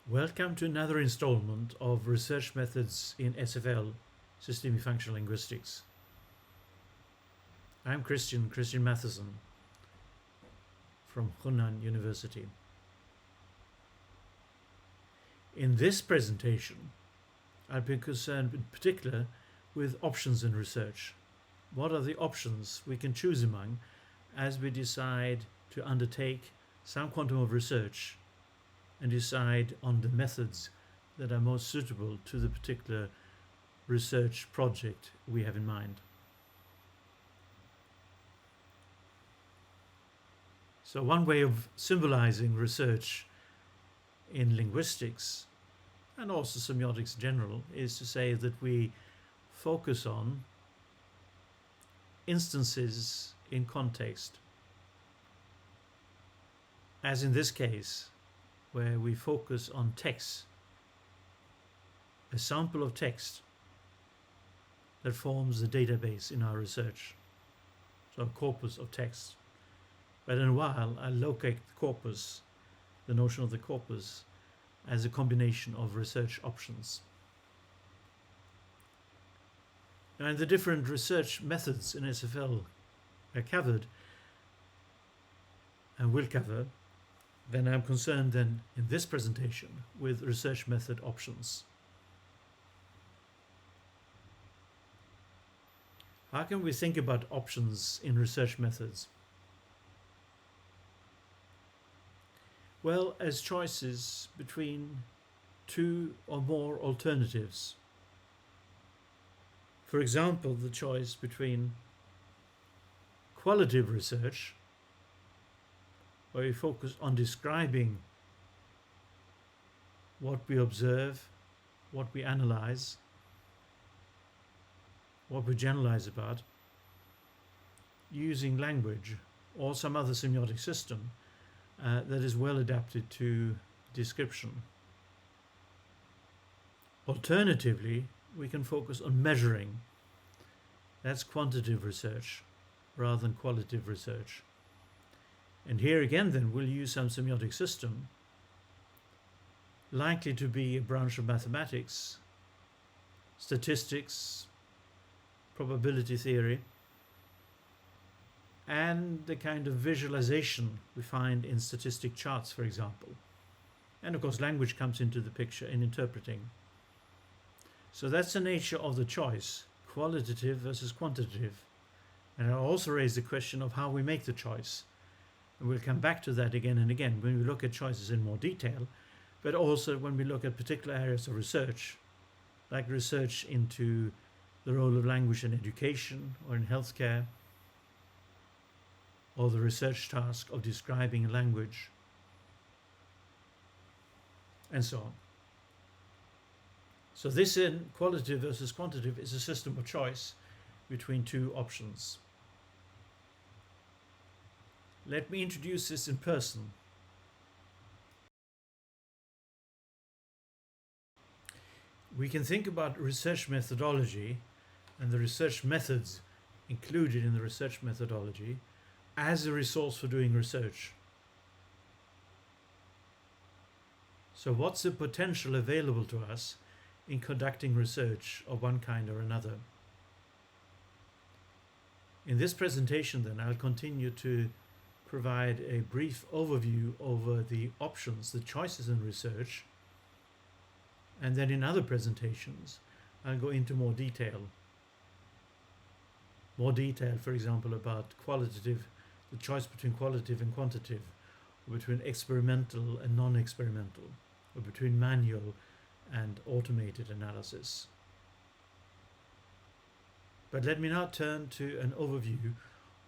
Welcome to another installment of Research Methods in SFL, Systemic Functional Linguistics. I'm Christian Matthiessen from Hunan University. In this presentation, I've been concerned in particular with options in research. What are the options we can choose among as we decide to undertake some quantum of research and decide on the methods that are most suitable to the particular research project we have in mind. So one way of symbolizing research in linguistics and also semiotics in general is to say that we focus on instances in context, as in this case, where we focus on text, a sample of text that forms the database in our research, so a corpus of text. But in a while, I locate the corpus, the notion of the corpus, as a combination of research options. And the different research methods in SFL are covered and will cover. Then I'm concerned then in this presentation with research method options. How can we think about options in research methods? Well, as choices between two or more alternatives. For example, the choice between qualitative research, where we focus on describing what we observe, what we analyze, what we generalize about, using language or some other semiotic system that is well adapted to description. Alternatively, we can focus on measuring. That's quantitative research rather than qualitative research. And here again then we'll use some semiotic system, likely to be a branch of mathematics, statistics, probability theory, and the kind of visualization we find in statistic charts, for example. And of course language comes into the picture in interpreting. So that's the nature of the choice, qualitative versus quantitative. And I'll also raise the question of how we make the choice. And we'll come back to that again and again when we look at choices in more detail, but also when we look at particular areas of research, like research into the role of language in education or in healthcare, or the research task of describing a language, and so on. So this in qualitative versus quantitative is a system of choice between two options. Let me introduce this in person. We can think about research methodology and the research methods included in the research methodology as a resource for doing research. So what's the potential available to us in conducting research of one kind or another? In this presentation then I'll continue to provide a brief overview over the options, the choices in research, and then in other presentations I'll go into more detail, for example, about qualitative, the choice between qualitative and quantitative, or between experimental and non-experimental, or between manual and automated analysis. But let me now turn to an overview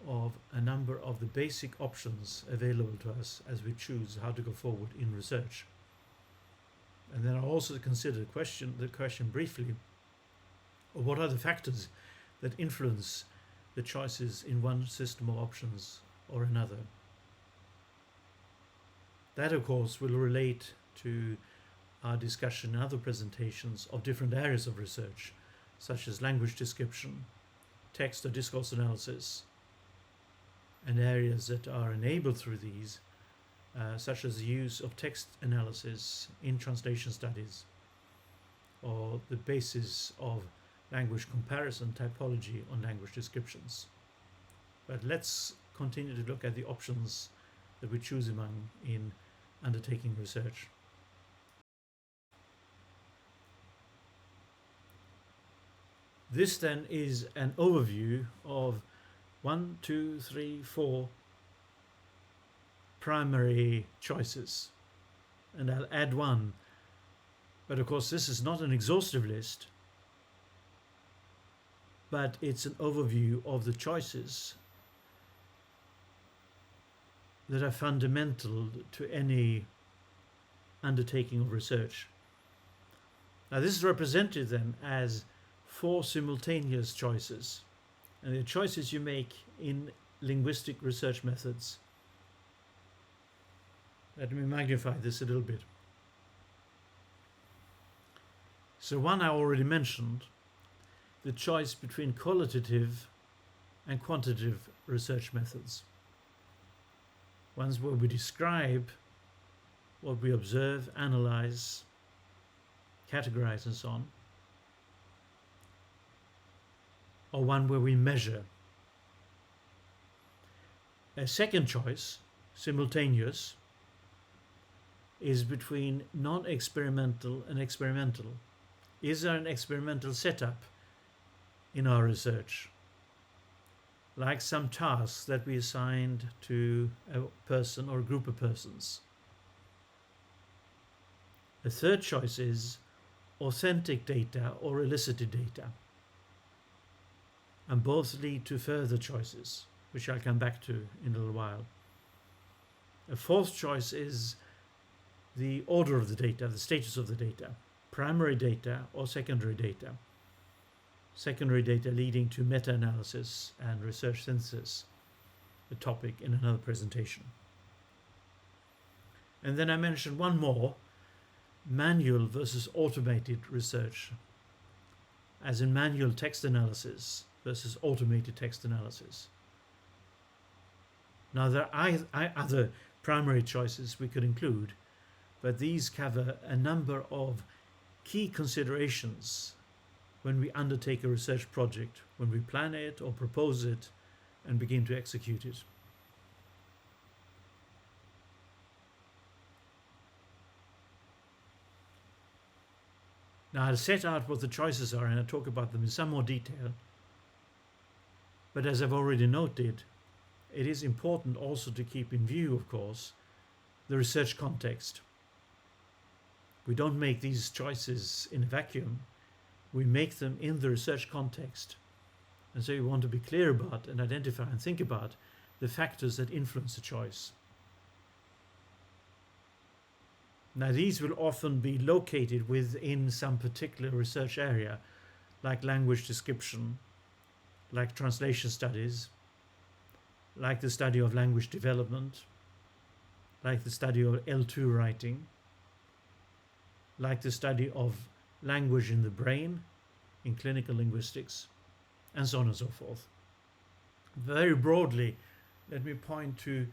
of a number of the basic options available to us as we choose how to go forward in research. And then I'll also consider the question briefly of what are the factors that influence the choices in one system of options or another. That of course will relate to our discussion in other presentations of different areas of research, such as language description, text or discourse analysis, and areas that are enabled through these, such as the use of text analysis in translation studies, or the basis of language comparison typology on language descriptions. But let's continue to look at the options that we choose among in undertaking research. This then is an overview of 1, 2, 3, 4 primary choices, and I'll add one, but of course this is not an exhaustive list, but it's an overview of the choices that are fundamental to any undertaking of research. Now this is represented then as 4 simultaneous choices, and the choices you make in linguistic research methods. Let me magnify this a little bit. So one I already mentioned, the choice between qualitative and quantitative research methods. Ones where we describe what we observe, analyze, categorize and so on. Or one where we measure. A second choice, simultaneous, is between non-experimental and experimental. Is there an experimental setup in our research? Like some tasks that we assigned to a person or a group of persons. The third choice is authentic data or elicited data. And both lead to further choices, which I'll come back to in a little while. A fourth choice is the order of the data, the status of the data, primary data or secondary data. Secondary data leading to meta-analysis and research synthesis, a topic in another presentation. And then I mentioned one more, manual versus automated research, as in manual text analysis versus automated text analysis. Now there are other primary choices we could include, but these cover a number of key considerations when we undertake a research project, when we plan it or propose it and begin to execute it. Now I'll set out what the choices are and I'll talk about them in some more detail. But as I've already noted, it is important also to keep in view, of course, the research context. We don't make these choices in a vacuum. We make them in the research context. And so you want to be clear about and identify and think about the factors that influence the choice. Now these will often be located within some particular research area, like language description, like translation studies, like the study of language development, like the study of L2 writing, like the study of language in the brain in clinical linguistics, and so on and so forth. Very broadly, let me point to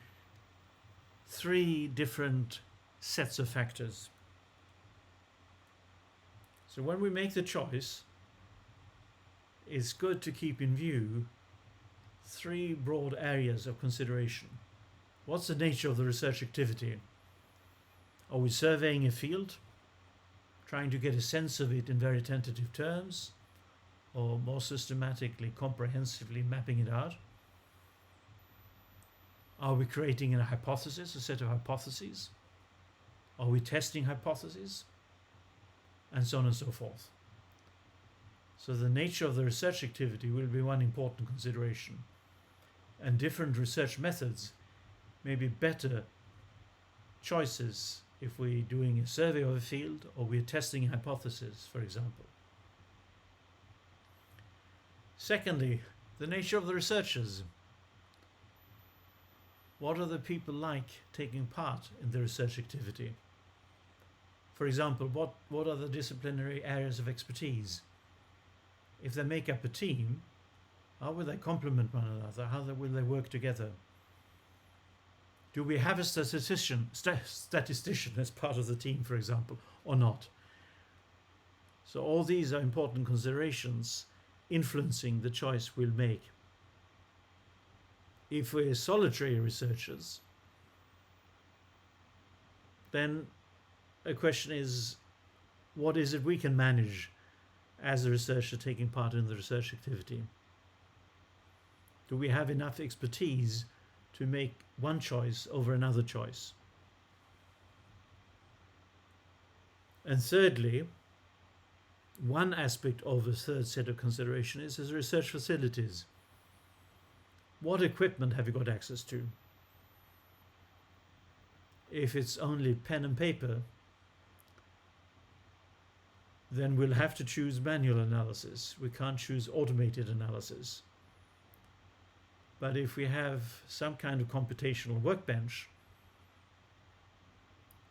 3 different sets of factors. So when we make the choice, it's good to keep in view 3 broad areas of consideration. What's the nature of the research activity? Are we surveying a field, trying to get a sense of it in very tentative terms, or more systematically, comprehensively mapping it out? Are we creating a hypothesis, a set of hypotheses? Are we testing hypotheses? And so on and so forth. So the nature of the research activity will be one important consideration. And different research methods may be better choices if we're doing a survey of a field or we're testing a hypothesis, for example. Secondly, the nature of the researchers. What are the people like taking part in the research activity? For example, what are the disciplinary areas of expertise? If they make up a team, how will they complement one another? How will they work together? Do we have a statistician as part of the team, for example, or not? So all these are important considerations influencing the choice we'll make. If we're solitary researchers, then a question is, what is it we can manage as a researcher taking part in the research activity? Do we have enough expertise to make one choice over another choice? And thirdly, one aspect of the third set of consideration is research facilities. What equipment have you got access to? If it's only pen and paper, then we'll have to choose manual analysis. We can't choose automated analysis. But if we have some kind of computational workbench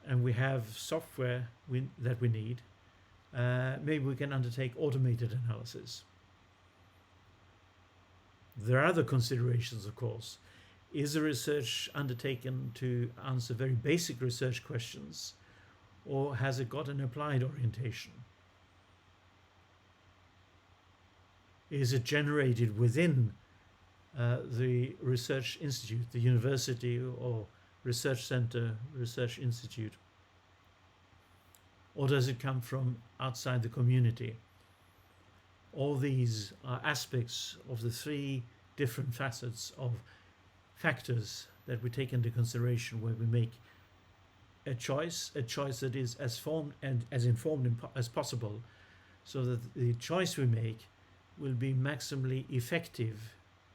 and we have software that we need, maybe we can undertake automated analysis. There are other considerations, of course. Is the research undertaken to answer very basic research questions, or has it got an applied orientation? Is it generated within the research institute, the university or research center, research institute? Or does it come from outside the community? All these are aspects of the three different facets of factors that we take into consideration when we make a choice that is as formed and as informed as possible, so that the choice we make will be maximally effective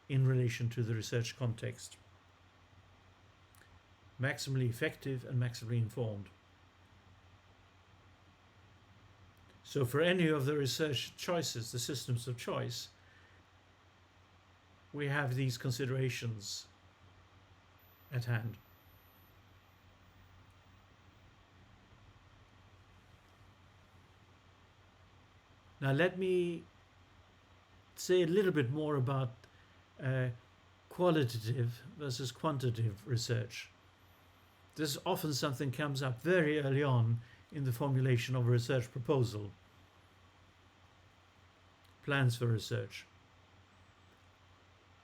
in relation to the research context. Maximally effective and maximally informed. So for any of the research choices, the systems of choice, we have these considerations at hand. Now let me say a little bit more about qualitative versus quantitative research. This is often something comes up very early on in the formulation of a research proposal, plans for research.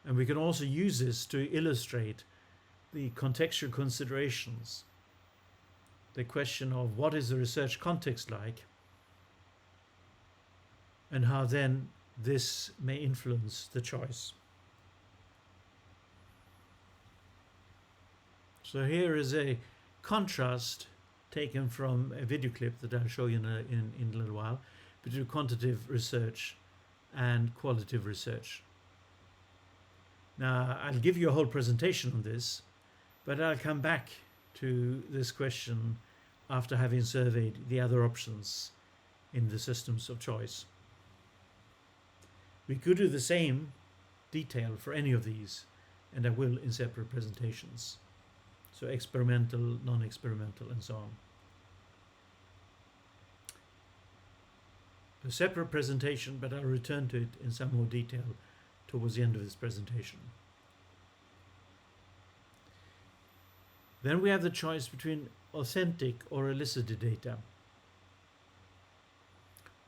And we can also use this to illustrate the contextual considerations, the question of what is the research context like, and how then this may influence the choice. So here is a contrast taken from a video clip that I'll show you in a little while between quantitative research and qualitative research. Now, I'll give you a whole presentation on this, but I'll come back to this question after having surveyed the other options in the systems of choice. We could do the same detail for any of these, and I will in separate presentations. So experimental, non-experimental, and so on. A separate presentation, but I'll return to it in some more detail towards the end of this presentation. Then we have the choice between authentic or elicited data.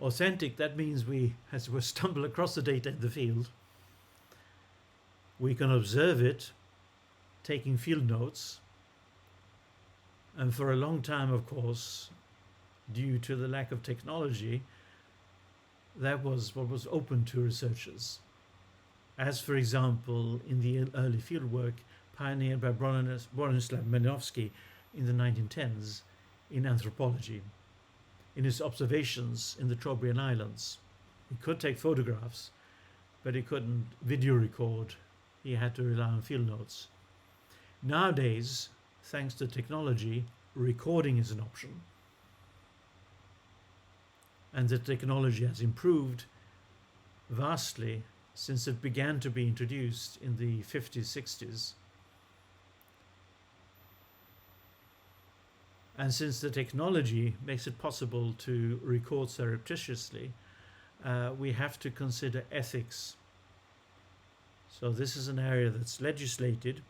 Authentic, that means as we stumble across the data in the field, we can observe it, taking field notes, and for a long time, of course, due to the lack of technology, that was what was open to researchers. As, for example, in the early fieldwork pioneered by Bronislaw Malinowski in the 1910s in anthropology. In his observations in the Trobriand Islands, he could take photographs, but he couldn't video record. He had to rely on field notes. Nowadays, thanks to technology, recording is an option. And the technology has improved vastly since it began to be introduced in the 50s, 60s. And since the technology makes it possible to record surreptitiously, we have to consider ethics. So this is an area that's legislated,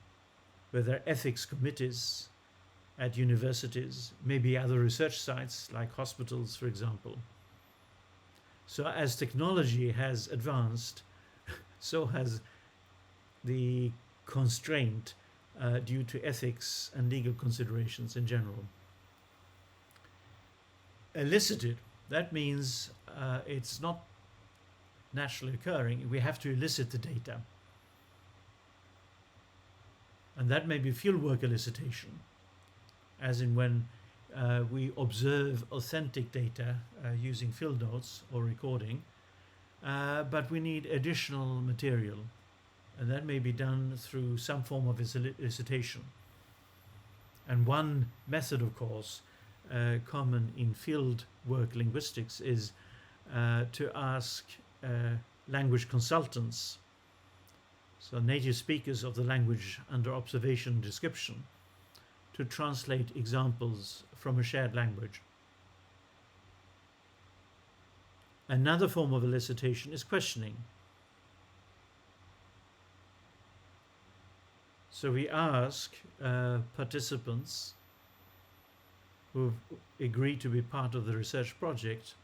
where there are ethics committees at universities, maybe other research sites like hospitals, for example. So as technology has advanced, so has the constraint due to ethics and legal considerations in general. Elicited, that means it's not naturally occurring. We have to elicit the data. And that may be fieldwork elicitation, as in when we observe authentic data using field notes or recording, but we need additional material, and that may be done through some form of elicitation. And one method, of course, common in field work linguistics is to ask language consultants, so native speakers of the language under observation and description, to translate examples from a shared language. Another form of elicitation is questioning. So we ask participants who've agreed to be part of the research project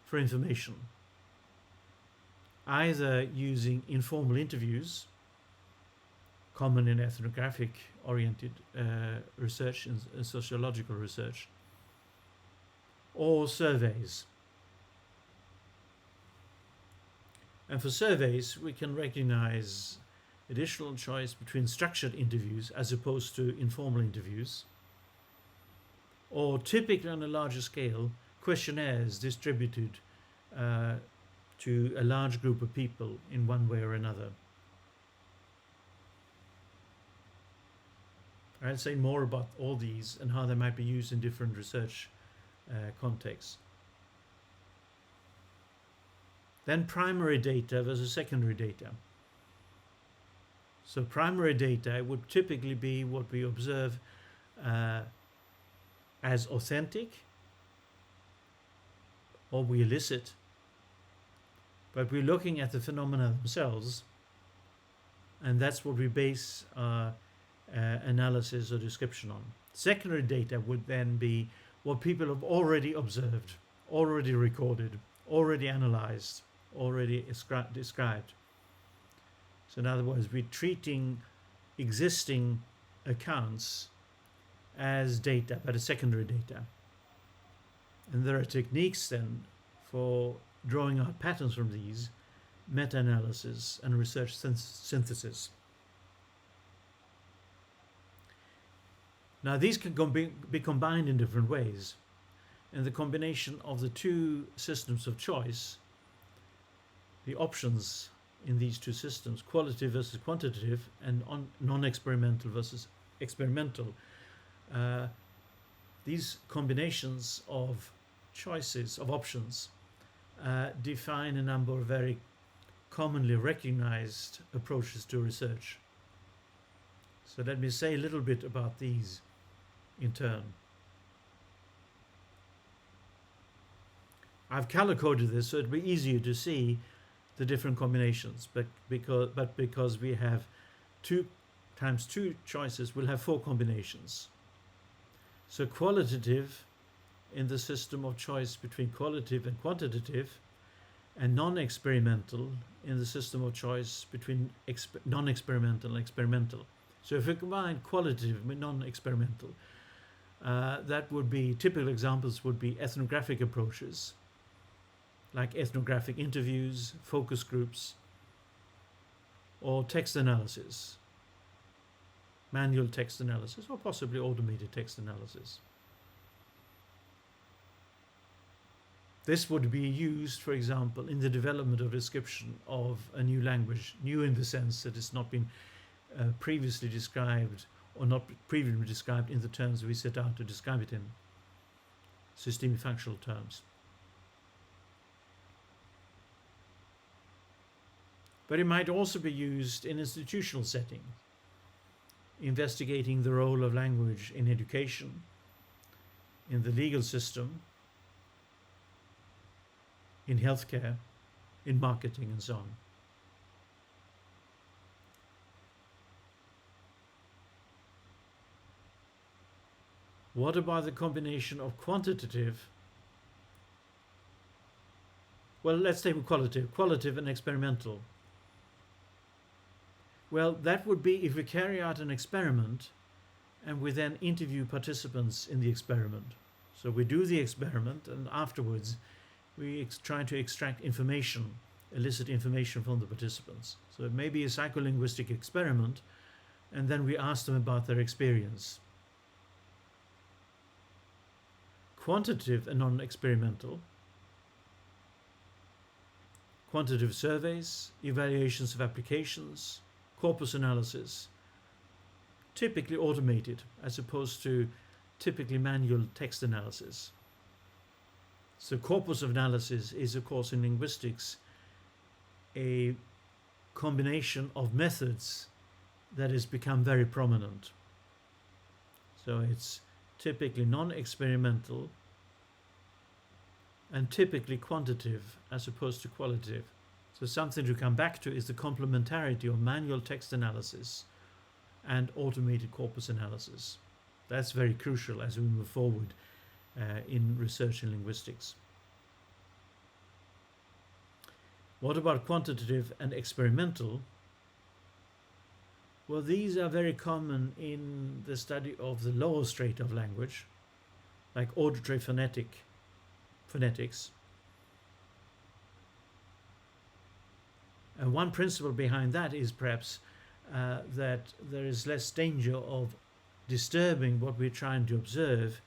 for information, either using informal interviews, common in ethnographic oriented research and sociological research, or surveys. And for surveys, we can recognize additional choice between structured interviews as opposed to informal interviews, or typically on a larger scale, questionnaires distributed to a large group of people in one way or another. I'll say more about all these and how they might be used in different research contexts. Then primary data versus secondary data. So primary data would typically be what we observe as authentic, or we elicit, but we're looking at the phenomena themselves, and that's what we base our analysis or description on. Secondary data would then be what people have already observed, already recorded, already analyzed, already described. So in other words, we're treating existing accounts as data, but as secondary data. And there are techniques then for drawing out patterns from these, meta-analysis and research synthesis. Now these can be combined in different ways, and the combination of the two systems of choice, the options in these two systems, qualitative versus quantitative and non-experimental versus experimental, these combinations of choices, of options, define a number of very commonly recognized approaches to research. So let me say a little bit about these in turn. I've color-coded this so it'll be easier to see the different combinations, but because we have 2 times 2 choices, we'll have 4 combinations. So qualitative in the system of choice between qualitative and quantitative, and non-experimental in the system of choice between non-experimental and experimental. So if we combine qualitative with non-experimental, that would be, typical examples would be ethnographic approaches, like ethnographic interviews, focus groups, or text analysis, manual text analysis, or possibly automated text analysis. This would be used, for example, in the development of description of a new language, new in the sense that it's not been previously described or not previously described in the terms we set out to describe it in, systemic functional terms. But it might also be used in institutional settings, investigating the role of language in education, in the legal system, in healthcare, in marketing, and so on. What about the combination of quantitative? Well, let's take qualitative and experimental. Well, that would be if we carry out an experiment and we then interview participants in the experiment. So we do the experiment and afterwards we try to extract information, elicit information from the participants. So it may be a psycholinguistic experiment and then we ask them about their experience. Quantitative and non-experimental. Quantitative surveys, evaluations of applications, corpus analysis, typically automated as opposed to typically manual text analysis. So corpus of analysis is, of course, in linguistics a combination of methods that has become very prominent. So it's typically non-experimental and typically quantitative as opposed to qualitative. So something to come back to is the complementarity of manual text analysis and automated corpus analysis. That's very crucial as we move forward in research in linguistics. What about quantitative and experimental? Well, these are very common in the study of the lower strata of language, like auditory phonetics. And one principle behind that is perhaps that there is less danger of disturbing what we're trying to observe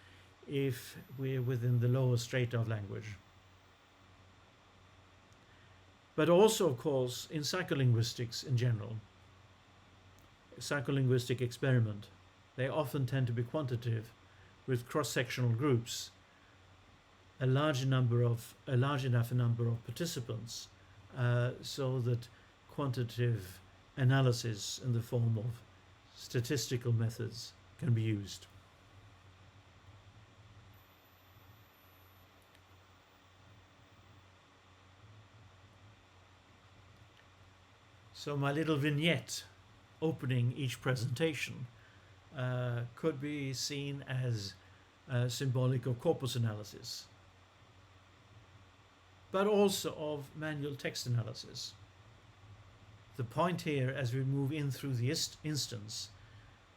if we're within the lower strata of language. But also, of course, in psycholinguistics in general, psycholinguistic experiment, they often tend to be quantitative with cross-sectional groups, a large enough number of participants, so that quantitative analysis in the form of statistical methods can be used. So my little vignette opening each presentation could be seen as symbolic of corpus analysis, but also of manual text analysis. The point here, as we move in through the instance,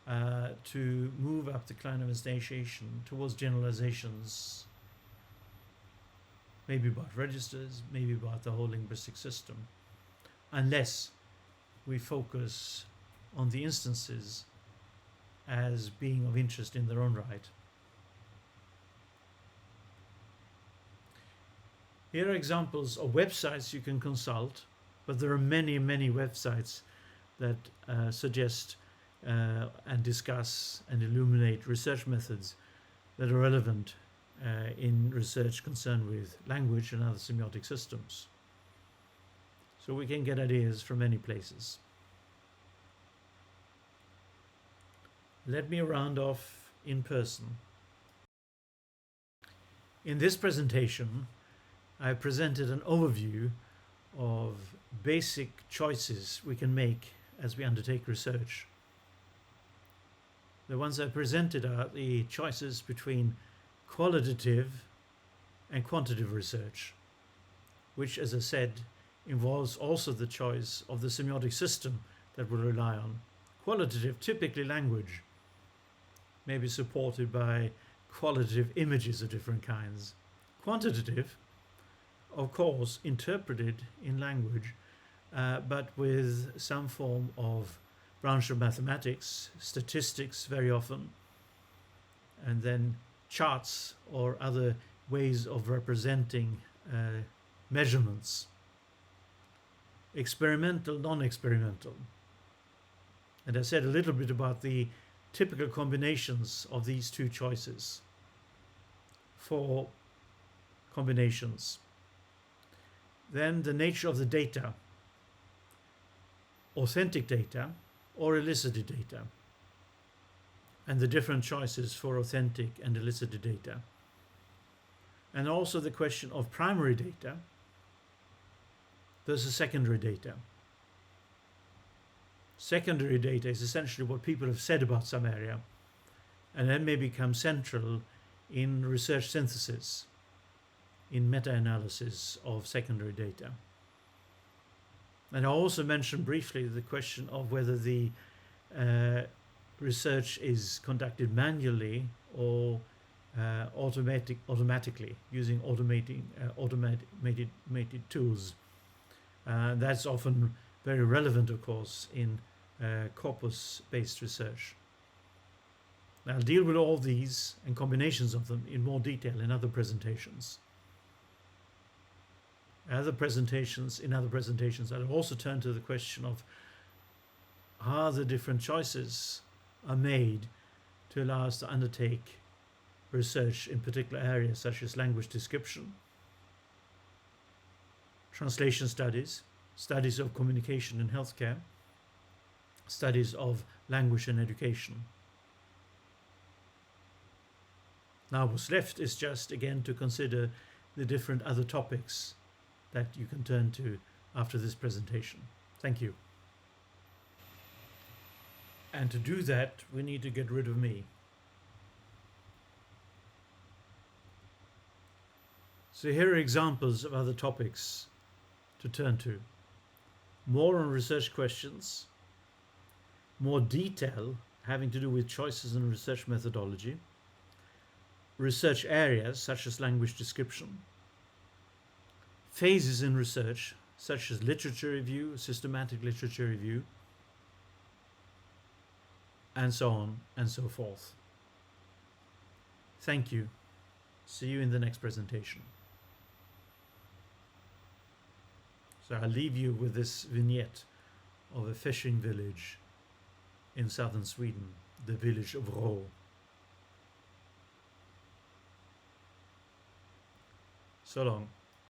to move up the climb of instantiation towards generalizations, maybe about registers, maybe about the whole linguistic system, unless we focus on the instances as being of interest in their own right. Here are examples of websites you can consult, but there are many, many websites that suggest and discuss and illuminate research methods that are relevant in research concerned with language and other semiotic systems. So we can get ideas from many places. Let me round off in person. In this presentation, I presented an overview of basic choices we can make as we undertake research. The ones I presented are the choices between qualitative and quantitative research, which, as I said, involves also the choice of the semiotic system that we'll rely on. Qualitative, typically language, may be supported by qualitative images of different kinds. Quantitative, of course, interpreted in language, but with some form of branch of mathematics, statistics very often, and then charts or other ways of representing measurements. Experimental, non-experimental. And I said a little bit about the typical combinations of these two choices. 4 combinations. Then the nature of the data, authentic data or elicited data, and the different choices for authentic and elicited data. And also the question of primary data versus secondary data. Secondary data is essentially what people have said about some area, and that may become central in research synthesis, in meta-analysis of secondary data. And I also mentioned briefly the question of whether the research is conducted manually or automatically using automated tools. That's often very relevant, of course, in corpus-based research. I'll deal with all these and combinations of them in more detail in other presentations. In other presentations, I'll also turn to the question of how the different choices are made to allow us to undertake research in particular areas such as language description, translation studies, studies of communication in healthcare, studies of language and education. Now what's left is just again to consider the different other topics that you can turn to after this presentation. Thank you. And to do that, we need to get rid of me. So here are examples of other topics to turn to. More on research questions, more detail having to do with choices in research methodology, research areas such as language description, phases in research such as literature review, systematic literature review, and so on and so forth. Thank you. See you in the next presentation. So I'll leave you with this vignette of a fishing village in southern Sweden, the village of Rå. So long.